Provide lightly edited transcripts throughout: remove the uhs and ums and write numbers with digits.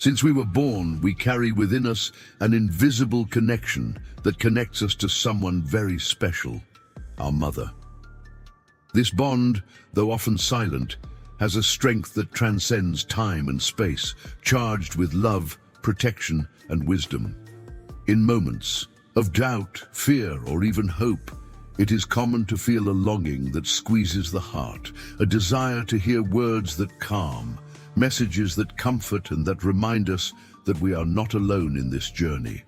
Since we were born, we carry within us an invisible connection that connects us to someone very special, our mother. This bond, though often silent, has a strength that transcends time and space, charged with love, protection, and wisdom. In moments of doubt, fear, or even hope, it is common to feel a longing that squeezes the heart, a desire to hear words that calm, messages that comfort and that remind us that we are not alone in this journey.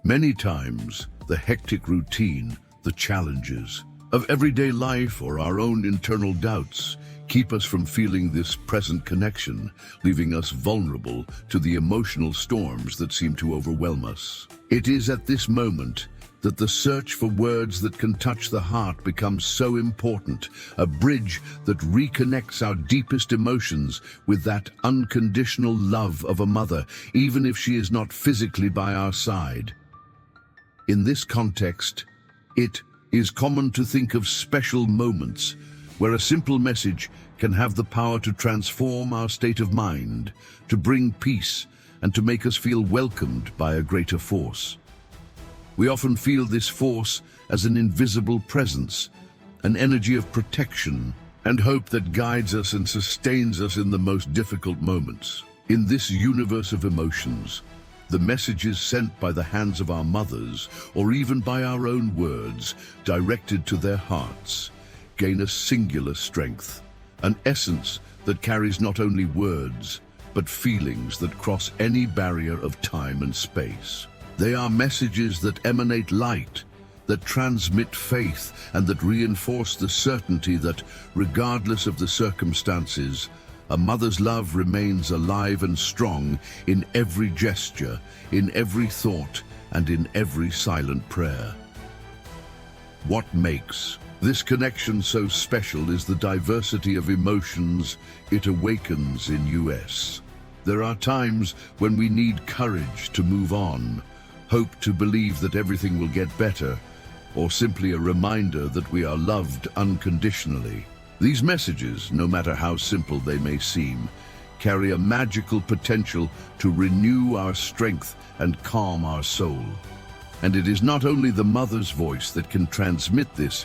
Many times, the hectic routine, the challenges of everyday life or our own internal doubts keep us from feeling this present connection, leaving us vulnerable to the emotional storms that seem to overwhelm us. It is at this moment that the search for words that can touch the heart becomes so important, a bridge that reconnects our deepest emotions with that unconditional love of a mother, even if she is not physically by our side. In this context, it is common to think of special moments where a simple message can have the power to transform our state of mind, to bring peace, and to make us feel welcomed by a greater force. We often feel this force as an invisible presence, an energy of protection and hope that guides us and sustains us in the most difficult moments. In this universe of emotions, the messages sent by the hands of our mothers, or even by our own words, directed to their hearts, gain a singular strength, an essence that carries not only words, but feelings that cross any barrier of time and space. They are messages that emanate light, that transmit faith, and that reinforce the certainty that, regardless of the circumstances, a mother's love remains alive and strong in every gesture, in every thought, and in every silent prayer. What makes this connection so special is the diversity of emotions it awakens in us. There are times when we need courage to move on, hope to believe that everything will get better, or simply a reminder that we are loved unconditionally. These messages, no matter how simple they may seem, carry a magical potential to renew our strength and calm our soul. And it is not only the mother's voice that can transmit this,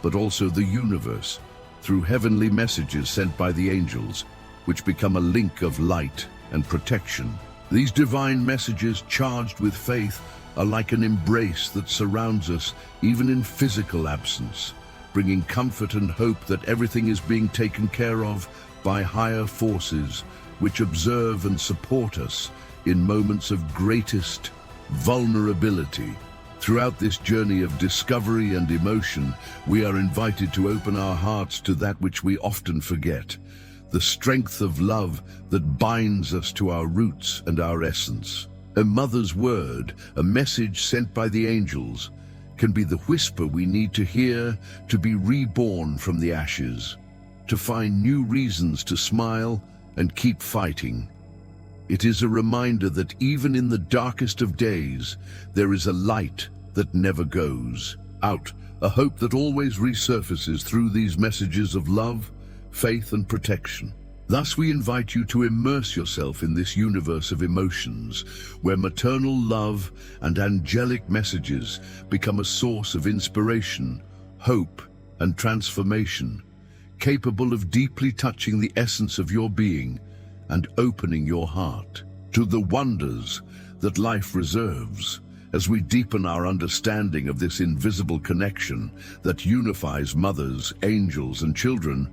but also the universe, through heavenly messages sent by the angels, which become a link of light and protection. These divine messages, charged with faith, are like an embrace that surrounds us even in physical absence, bringing comfort and hope that everything is being taken care of by higher forces which observe and support us in moments of greatest vulnerability. Throughout this journey of discovery and emotion, we are invited to open our hearts to that which we often forget, the strength of love that binds us to our roots and our essence. A mother's word, a message sent by the angels, can be the whisper we need to hear to be reborn from the ashes, to find new reasons to smile and keep fighting. It is a reminder that even in the darkest of days, there is a light that never goes out, a hope that always resurfaces through these messages of love, faith, and protection. Thus, we invite you to immerse yourself in this universe of emotions, where maternal love and angelic messages become a source of inspiration, hope, and transformation, capable of deeply touching the essence of your being and opening your heart to the wonders that life reserves. As we deepen our understanding of this invisible connection that unifies mothers, angels, and children,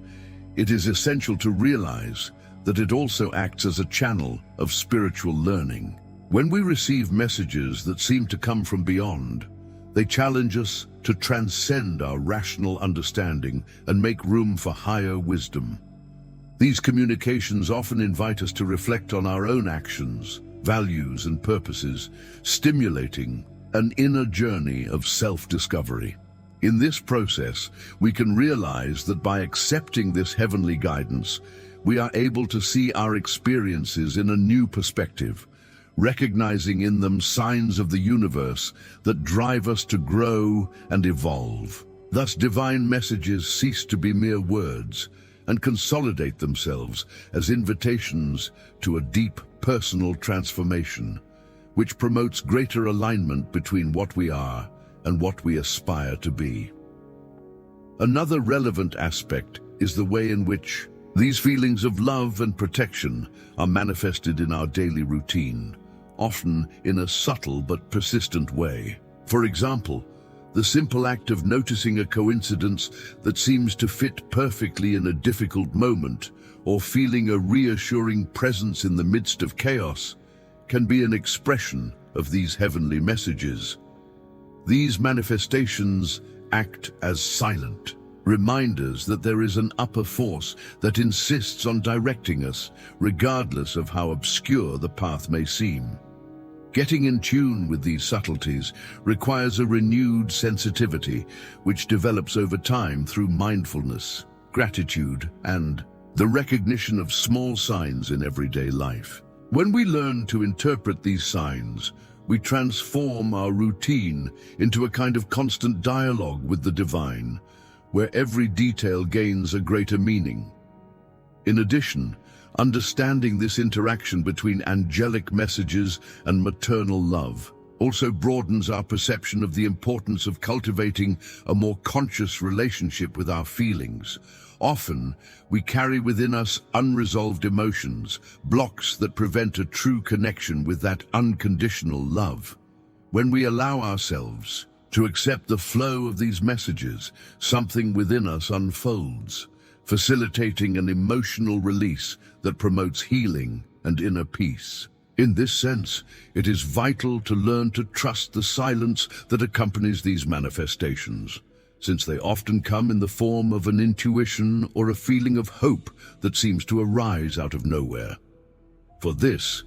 it is essential to realize that it also acts as a channel of spiritual learning. When we receive messages that seem to come from beyond, they challenge us to transcend our rational understanding and make room for higher wisdom. These communications often invite us to reflect on our own actions, values, and purposes, stimulating an inner journey of self-discovery. In this process, we can realize that by accepting this heavenly guidance, we are able to see our experiences in a new perspective, recognizing in them signs of the universe that drive us to grow and evolve. Thus, divine messages cease to be mere words, and consolidate themselves as invitations to a deep personal transformation, which promotes greater alignment between what we are and what we aspire to be. Another relevant aspect is the way in which these feelings of love and protection are manifested in our daily routine, often in a subtle but persistent way. For example, the simple act of noticing a coincidence that seems to fit perfectly in a difficult moment, or feeling a reassuring presence in the midst of chaos, can be an expression of these heavenly messages. These manifestations act as silent reminders that there is an upper force that insists on directing us, regardless of how obscure the path may seem. Getting in tune with these subtleties requires a renewed sensitivity, which develops over time through mindfulness, gratitude, and the recognition of small signs in everyday life. When we learn to interpret these signs, we transform our routine into a kind of constant dialogue with the divine, where every detail gains a greater meaning. In addition, understanding this interaction between angelic messages and maternal love also broadens our perception of the importance of cultivating a more conscious relationship with our feelings. Often, we carry within us unresolved emotions, blocks that prevent a true connection with that unconditional love. When we allow ourselves to accept the flow of these messages, something within us unfolds, facilitating an emotional release that promotes healing and inner peace. In this sense, it is vital to learn to trust the silence that accompanies these manifestations, since they often come in the form of an intuition or a feeling of hope that seems to arise out of nowhere. For this,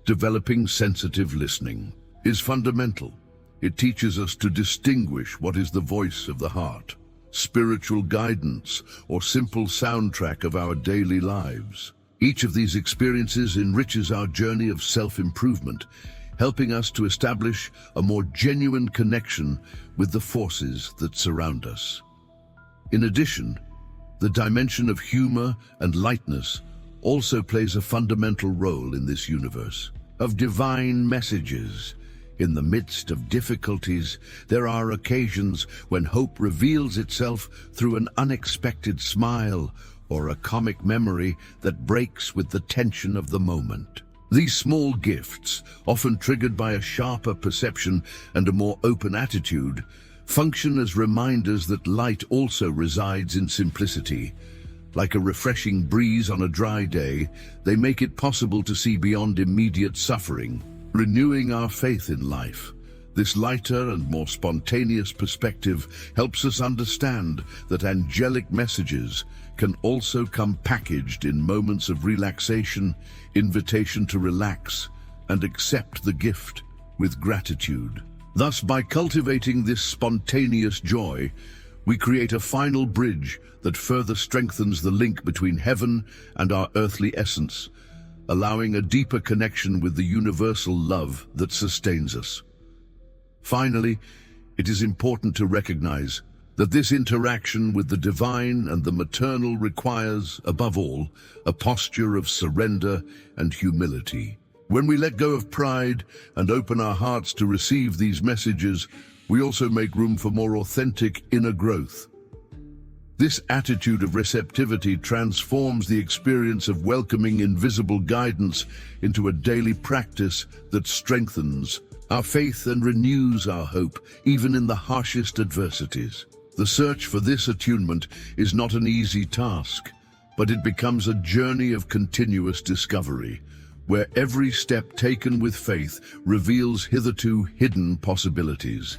developing sensitive listening is fundamental. It teaches us to distinguish what is the voice of the heart, spiritual guidance, or simple soundtrack of our daily lives. Each of these experiences enriches our journey of self-improvement, helping us to establish a more genuine connection with the forces that surround us. In addition, the dimension of humor and lightness also plays a fundamental role in this universe of divine messages. In the midst of difficulties, there are occasions when hope reveals itself through an unexpected smile or a comic memory that breaks with the tension of the moment. These small gifts, often triggered by a sharper perception and a more open attitude, function as reminders that light also resides in simplicity. Like a refreshing breeze on a dry day, they make it possible to see beyond immediate suffering, renewing our faith in life. This lighter and more spontaneous perspective helps us understand that angelic messages can also come packaged in moments of relaxation, invitation to relax, and accept the gift with gratitude. Thus, by cultivating this spontaneous joy, we create a final bridge that further strengthens the link between heaven and our earthly essence, allowing a deeper connection with the universal love that sustains us. Finally, it is important to recognize that this interaction with the divine and the maternal requires, above all, a posture of surrender and humility. When we let go of pride and open our hearts to receive these messages, we also make room for more authentic inner growth. This attitude of receptivity transforms the experience of welcoming invisible guidance into a daily practice that strengthens our faith and renews our hope, even in the harshest adversities. The search for this attunement is not an easy task, but it becomes a journey of continuous discovery, where every step taken with faith reveals hitherto hidden possibilities.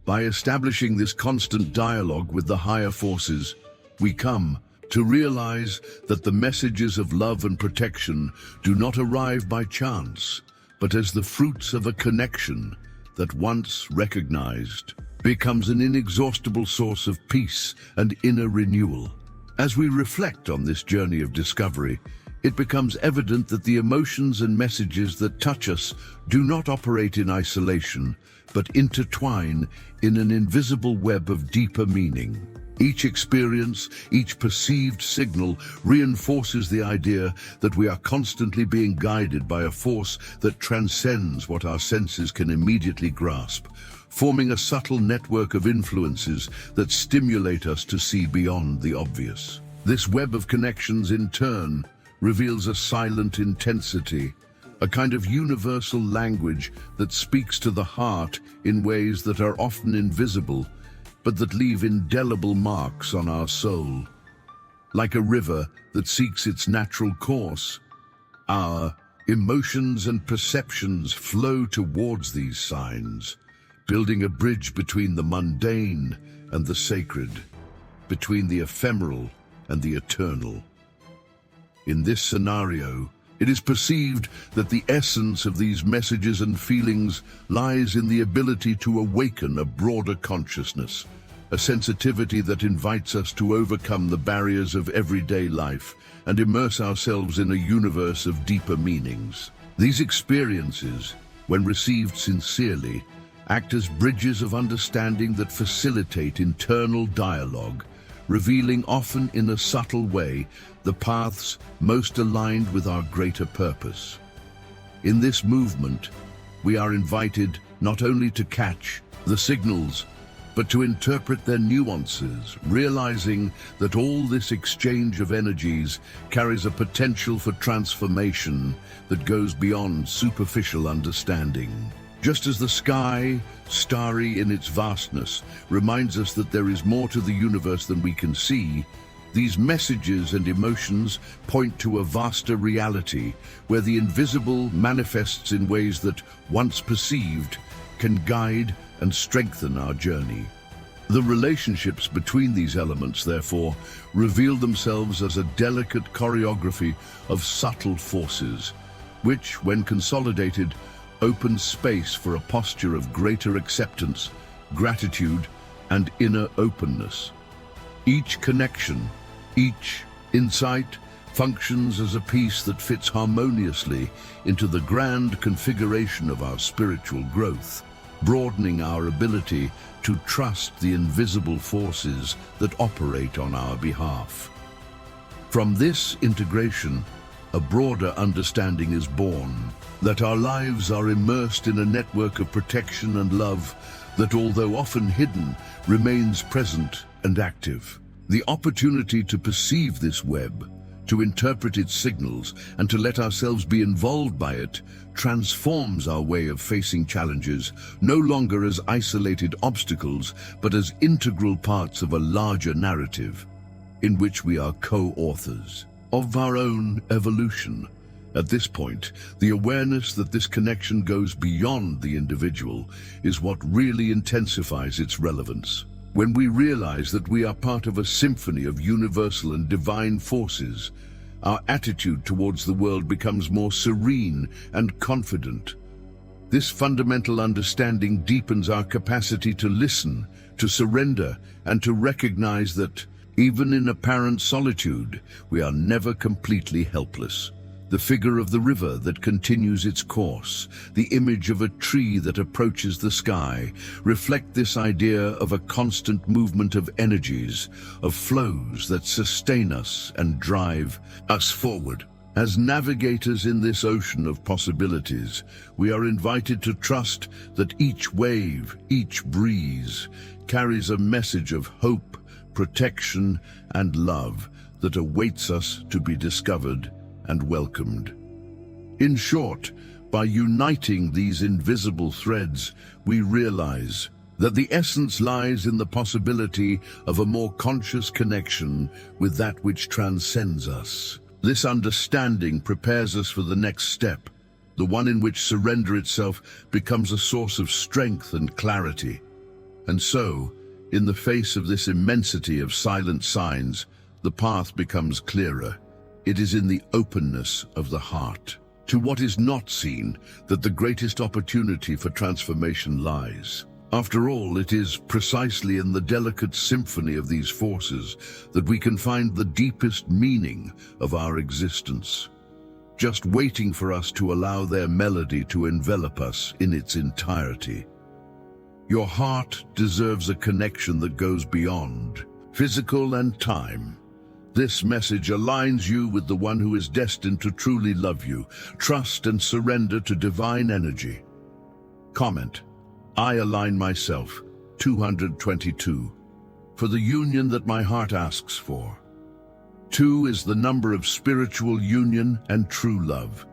By establishing this constant dialogue with the higher forces, we come to realize that the messages of love and protection do not arrive by chance, but as the fruits of a connection that, once recognized, becomes an inexhaustible source of peace and inner renewal. As we reflect on this journey of discovery, it becomes evident that the emotions and messages that touch us do not operate in isolation, but intertwine in an invisible web of deeper meaning. Each experience, each perceived signal reinforces the idea that we are constantly being guided by a force that transcends what our senses can immediately grasp, forming a subtle network of influences that stimulate us to see beyond the obvious. This web of connections, in turn, reveals a silent intensity, a kind of universal language that speaks to the heart in ways that are often invisible, but that leave indelible marks on our soul. Like a river that seeks its natural course, our emotions and perceptions flow towards these signs, building a bridge between the mundane and the sacred, between the ephemeral and the eternal. In this scenario, it is perceived that the essence of these messages and feelings lies in the ability to awaken a broader consciousness, a sensitivity that invites us to overcome the barriers of everyday life and immerse ourselves in a universe of deeper meanings. These experiences, when received sincerely, act as bridges of understanding that facilitate internal dialogue, revealing often in a subtle way the paths most aligned with our greater purpose. In this movement, we are invited not only to catch the signals, but to interpret their nuances, realizing that all this exchange of energies carries a potential for transformation that goes beyond superficial understanding. Just as the sky, starry in its vastness, reminds us that there is more to the universe than we can see, these messages and emotions point to a vaster reality where the invisible manifests in ways that, once perceived, can guide and strengthen our journey. The relationships between these elements, therefore, reveal themselves as a delicate choreography of subtle forces, which, when consolidated, opens space for a posture of greater acceptance, gratitude, and inner openness. Each connection, each insight, functions as a piece that fits harmoniously into the grand configuration of our spiritual growth, broadening our ability to trust the invisible forces that operate on our behalf. From this integration, a broader understanding is born, that our lives are immersed in a network of protection and love that, although often hidden, remains present and active. The opportunity to perceive this web, to interpret its signals, and to let ourselves be involved by it, transforms our way of facing challenges, no longer as isolated obstacles, but as integral parts of a larger narrative, in which we are co-authors of our own evolution. At this point, the awareness that this connection goes beyond the individual is what really intensifies its relevance. When we realize that we are part of a symphony of universal and divine forces, our attitude towards the world becomes more serene and confident. This fundamental understanding deepens our capacity to listen, to surrender, and to recognize that, even in apparent solitude, we are never completely helpless. The figure of the river that continues its course, the image of a tree that approaches the sky, reflect this idea of a constant movement of energies, of flows that sustain us and drive us forward. As navigators in this ocean of possibilities, we are invited to trust that each wave, each breeze, carries a message of hope, protection, and love that awaits us to be discovered and welcomed. In short, by uniting these invisible threads, we realize that the essence lies in the possibility of a more conscious connection with that which transcends us. This understanding prepares us for the next step, the one in which surrender itself becomes a source of strength and clarity. And so, in the face of this immensity of silent signs, the path becomes clearer. It is in the openness of the heart to what is not seen that the greatest opportunity for transformation lies. After all, it is precisely in the delicate symphony of these forces that we can find the deepest meaning of our existence, just waiting for us to allow their melody to envelop us in its entirety. Your heart deserves a connection that goes beyond physical and time. This message aligns you with the one who is destined to truly love you. Trust and surrender to divine energy. Comment: I align myself, 222, for the union that my heart asks for. 2 is the number of spiritual union and true love.